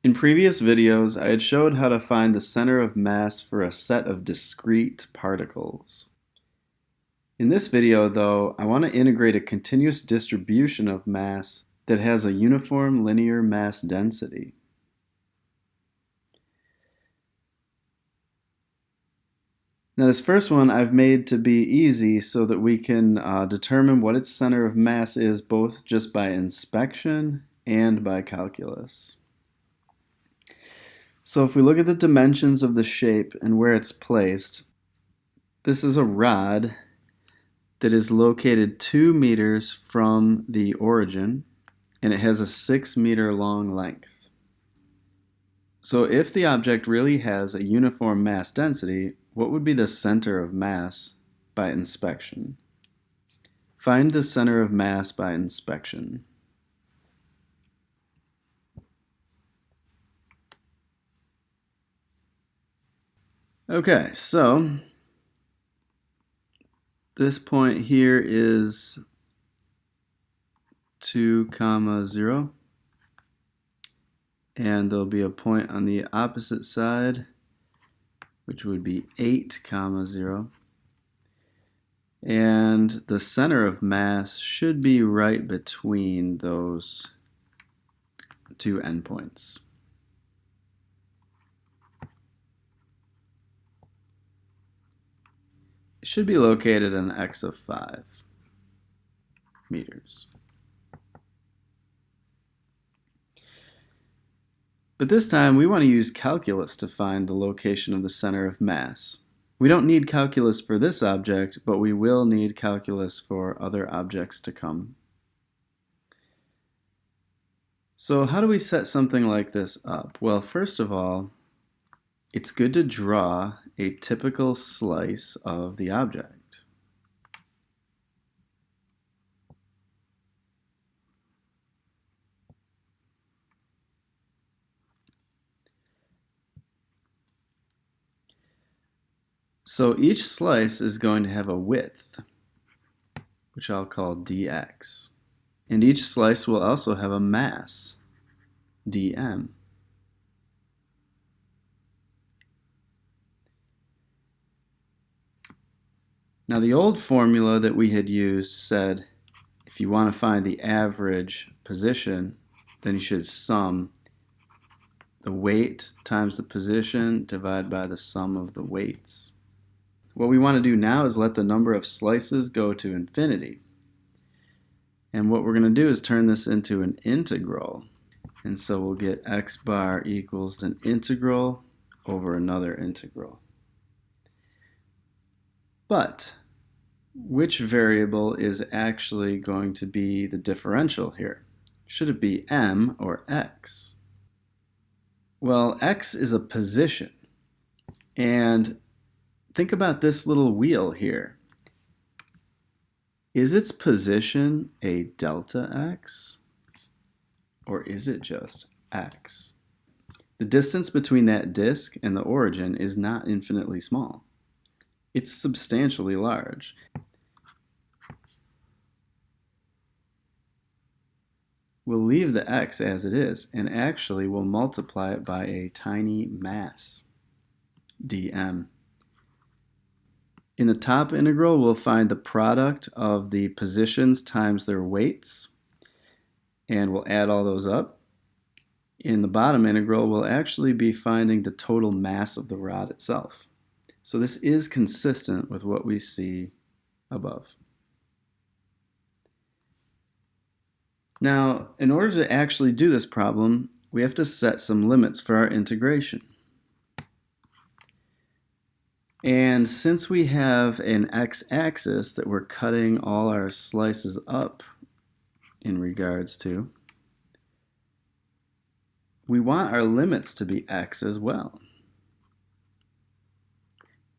In previous videos, I had showed how to find the center of mass for a set of discrete particles. In this video, though, I want to integrate a continuous distribution of mass that has a uniform linear mass density. Now this first one I've made to be easy so that we can determine what its center of mass is both just by inspection and by calculus. So if we look at the dimensions of the shape and where it's placed, this is a rod that is located 2 meters from the origin, and it has a 6-meter long length. So if the object really has a uniform mass density, what would be the center of mass by inspection? Find the center of mass by inspection. Okay, so this point here is 2, 0, and there'll be a point on the opposite side which would be 8, 0, and the center of mass should be right between those two endpoints. It should be located at an x of 5 meters. But this time we want to use calculus to find the location of the center of mass. We don't need calculus for this object, but we will need calculus for other objects to come. So how do we set something like this up? Well, first of all, it's good to draw a typical slice of the object. So each slice is going to have a width, which I'll call dx. And each slice will also have a mass, dm. Now the old formula that we had used said if you want to find the average position, then you should sum the weight times the position divided by the sum of the weights. What we want to do now is let the number of slices go to infinity. And what we're going to do is turn this into an integral. And so we'll get x bar equals an integral over another integral. But which variable is actually going to be the differential here? Should it be m or x? Well, x is a position. And think about this little wheel here. Is its position a delta x? Or is it just x? The distance between that disk and the origin is not infinitely small. It's substantially large. We'll leave the x as it is, and actually we'll multiply it by a tiny mass, dm. In the top integral, we'll find the product of the positions times their weights, and we'll add all those up. In the bottom integral, we'll actually be finding the total mass of the rod itself. So this is consistent with what we see above. Now, in order to actually do this problem, we have to set some limits for our integration. And since we have an x-axis that we're cutting all our slices up in regards to, we want our limits to be x as well.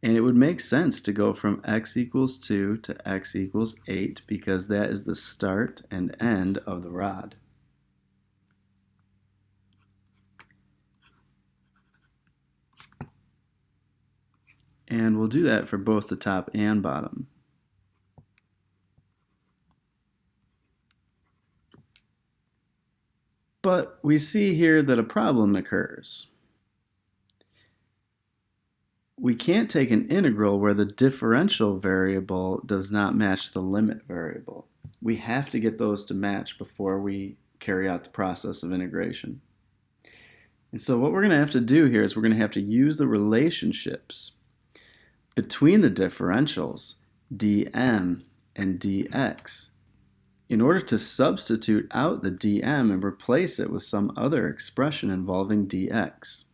And it would make sense to go from x equals 2 to x equals 8 because that is the start and end of the rod. And we'll do that for both the top and bottom. But we see here that a problem occurs. We can't take an integral where the differential variable does not match the limit variable. We have to get those to match before we carry out the process of integration. And so what we're going to have to do here is we're going to have to use the relationships between the differentials dm and dx in order to substitute out the dm and replace it with some other expression involving dx.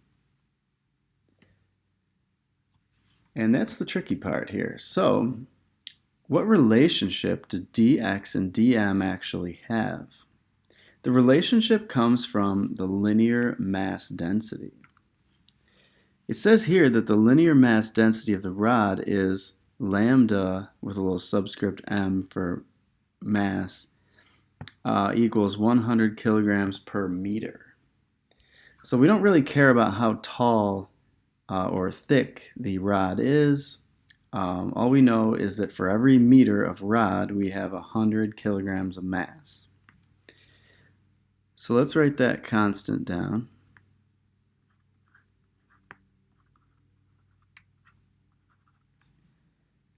And that's the tricky part here. So, what relationship do dx and dm actually have? The relationship comes from the linear mass density. It says here that the linear mass density of the rod is lambda with a little subscript m for mass equals 100 kilograms per meter. So we don't really care about how tall or thick the rod is. All we know is that for every meter of rod, we have 100 kilograms of mass. So let's write that constant down.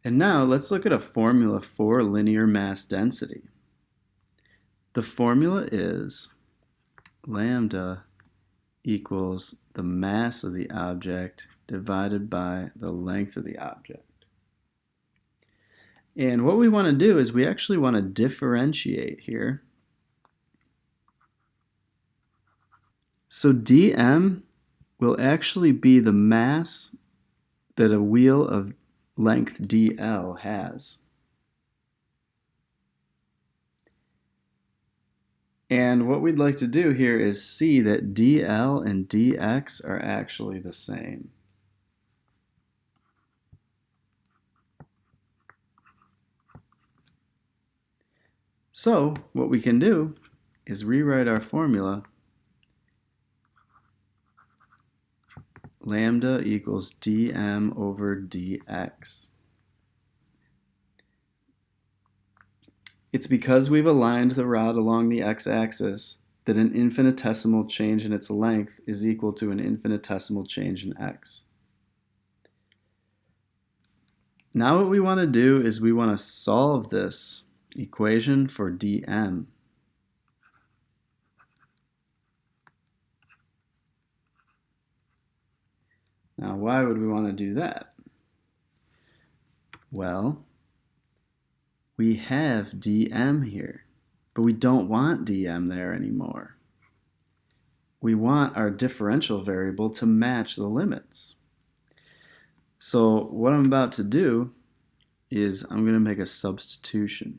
And now let's look at a formula for linear mass density. The formula is lambda equals the mass of the object divided by the length of the object. And what we want to do is we actually want to differentiate here. So dm will actually be the mass that a wheel of length dl has. And what we'd like to do here is see that dl and dx are actually the same. So what we can do is rewrite our formula. Lambda equals dm over dx. It's because we've aligned the rod along the x-axis that an infinitesimal change in its length is equal to an infinitesimal change in x. Now what we want to do is we want to solve this equation for dm. Now why would we want to do that? Well, we have dm here, but we don't want dm there anymore. We want our differential variable to match the limits. So what I'm about to do is I'm going to make a substitution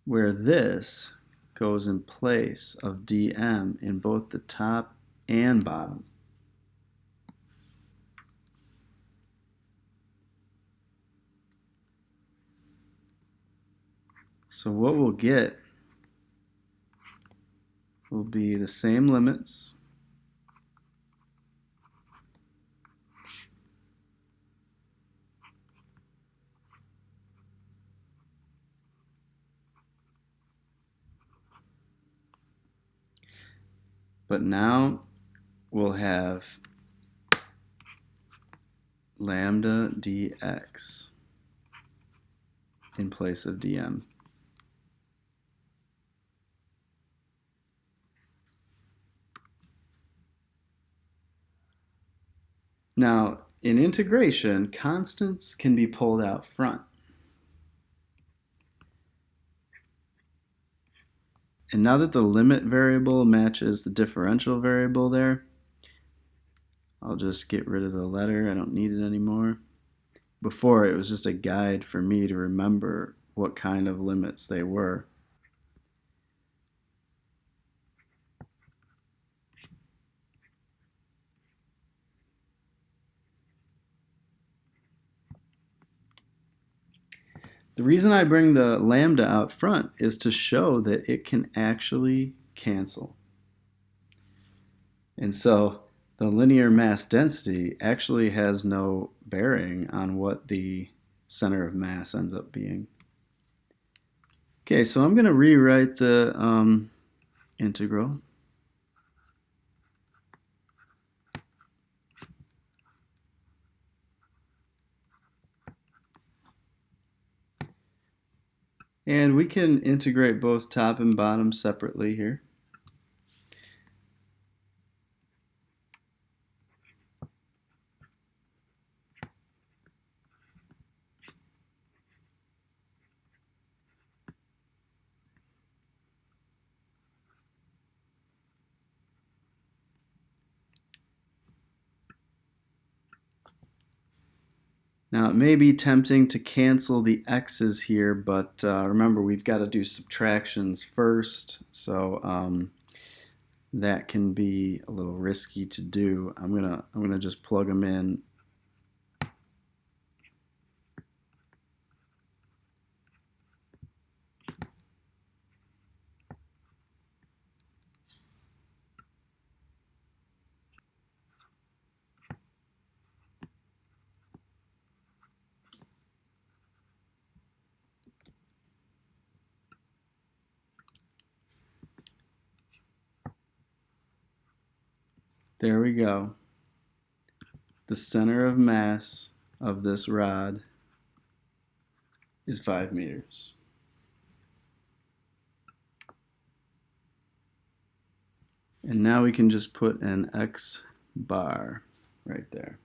where this goes in place of dm in both the top and bottom. So what we'll get will be the same limits but now we'll have lambda dx in place of dm. Now, in integration, constants can be pulled out front. And now that the limit variable matches the differential variable there, I'll just get rid of the letter. I don't need it anymore. Before, it was just a guide for me to remember what kind of limits they were. The reason I bring the lambda out front is to show that it can actually cancel. And so the linear mass density actually has no bearing on what the center of mass ends up being. Okay, so I'm going to rewrite the integral. And we can integrate both top and bottom separately here. Now it may be tempting to cancel the x's here, but remember we've got to do subtractions first, so that can be a little risky to do. I'm gonna just plug them in. There we go. The center of mass of this rod is 5 meters. And now we can just put an X bar right there.